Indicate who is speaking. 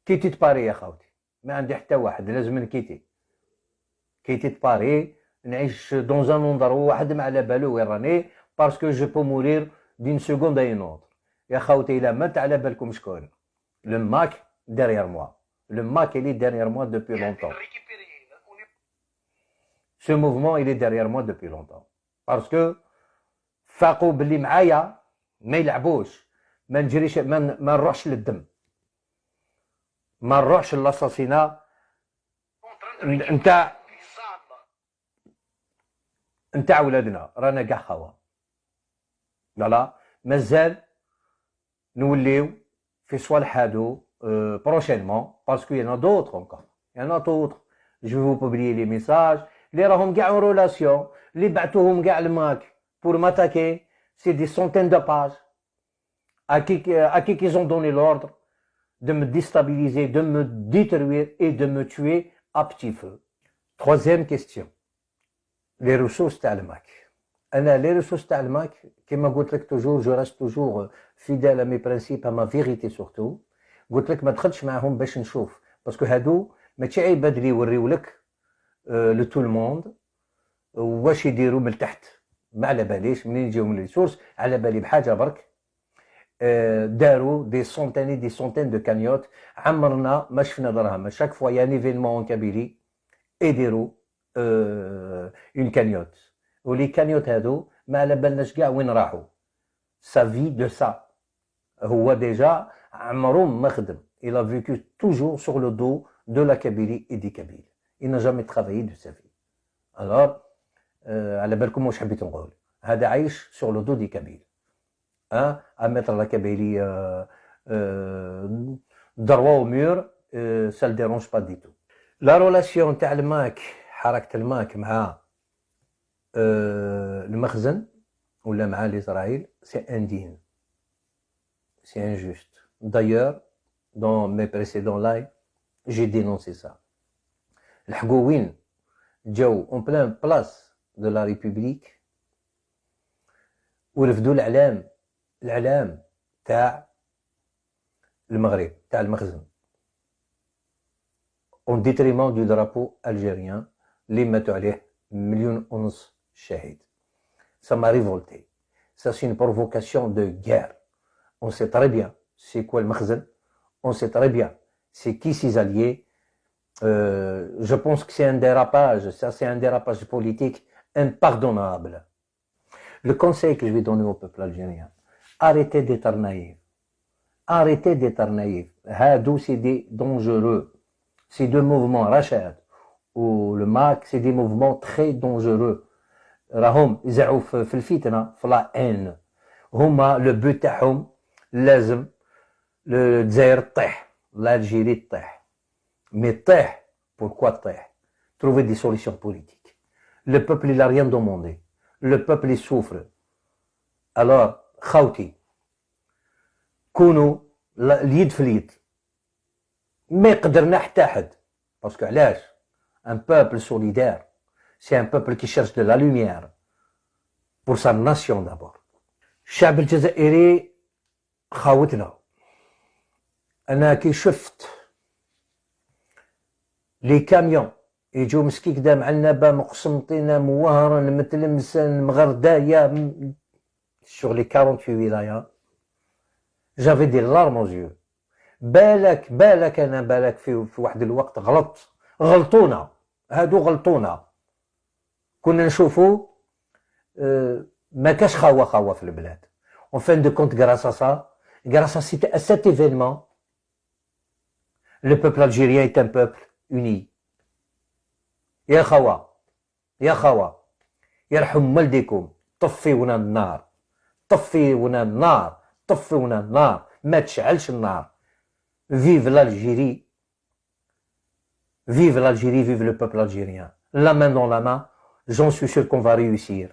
Speaker 1: كيتيت باري يا خاوتي، ما عندي حتى واحد، لازم نكيتي. كيتيت باري، نعيش دون ان اندرو واحد ما على بالو وين راني، باسكو جو بو مورير دين سكوند اي نوتر. يا خاوتي الا مات على بالكم شكون؟ لو ماك derrière moi. Le MAC, il est derrière moi depuis longtemps. Ce mouvement, il est derrière moi depuis longtemps. Parce que فاقوا باللي معايا ما يلعبوش، ما نجريش، ما نروحش للدم، ما نروحش للاساسينا نتاع ولادنا. رانا كاع خوا، لا مازال نوليو في صوالح هادو prochainement, parce qu'il y en a d'autres encore. Il y en a d'autres. Je vais vous publier les messages. Les راهم كاع en relation. Les بعتوهم كاع الماك pour m'attaquer. C'est des centaines de pages. À qui qu'ils ont donné l'ordre de me déstabiliser, de me détruire et de me tuer à petit feu. Troisième question. Les ressources تاع الماك. أنا les ressources تاع الماك كما قلت لك toujours, je reste toujours fidèle à mes principes, à ma vérité surtout. قلت لك ما دخلتش معاهم باش نشوف، باسكو هادو ماشي عباد اللي يوريو لك لو تو الموند واش يديروا من تحت. ما على باليش منين يجيو من الريسورس، على بالي بحاجه برك. داروا دي سونتين دو كانيوت، عمرنا ما شفنا دراهم. شاك فوا يا ايفينمون اون كابيلي يديروا اون كانيوت، ولي كانيوت هادو ما على بالناش كاع وين راحوا. سا في دو سا، هو ديجا عمرو ما خدم. Il a vécu toujours sur le dos de la Kabylie et des Kabyles. Il n'a jamais travaillé de sa vie. Alors, على بالكم واش حبيت نقول، هذا عايش sur le dos des Kabyles. À mettre la Kabylie droit au mur, ça le dérange pas du tout. La relation تاع الماك، حركة الماك مع المخزن ولا مع l'Israël, c'est indigne. C'est injuste. D'ailleurs, dans mes précédents lives, j'ai dénoncé ça. الحقوين جاو en pleine place de la République ورفدوا العلام تاع المغرب، تاع المخزن، en détriment du drapeau algérien اللي ماتوا عليه 1.5 مليون شهيد. Ça m'a révolté. Ça, c'est une provocation de guerre. On sait très bien c'est quoi le Makhzen, on sait très bien c'est qui ses alliés. Je pense que c'est un dérapage, ça c'est un dérapage politique impardonnable. Le conseil que je vais donner au peuple algérien, arrêtez d'être naïf. Arrêtez d'être naïf. Hadou, c'est des dangereux. C'est deux mouvements, Rachad ou le MAC, c'est des mouvements très dangereux. راهم يزعوا في الفتنة، في لا ان. هما لو بوت تاعهم لازم الجزائر تطيح، l'Algérie تطيح. مي تطيح pourquoi تطيح؟ trouver des solutions politiques. Le peuple il a rien demandé. Le peuple il souffre. Alors خاوتي كونوا اليد في اليد. ما يقدرنا حتى حد، باسكو علاش؟ un peuple solidaire. C'est un peuple qui cherche de la lumière pour sa nation d'abord. الشعب الجزائري خاوتنا. أنا كي شفت لي كاميون يجو مسكي كدا مع النبا مقسمطين موهرا متلمسن مغردايا sur les 48 ولايات، j'avais des larmes aux yeux. بالك أنا بالك في واحد الوقت غلطونا، هادو غلطونا. كنا نشوفوا ما كاش خوا في البلاد. En fin de compte, grâce à cet événement, le peuple algérien est un peuple uni. يا خوا يرحم والديكم، طفيونا النار، ما تشعلش النار. Vive l'Algérie, vive le peuple algérien. La main dans la main, j'en suis sûr qu'on va réussir.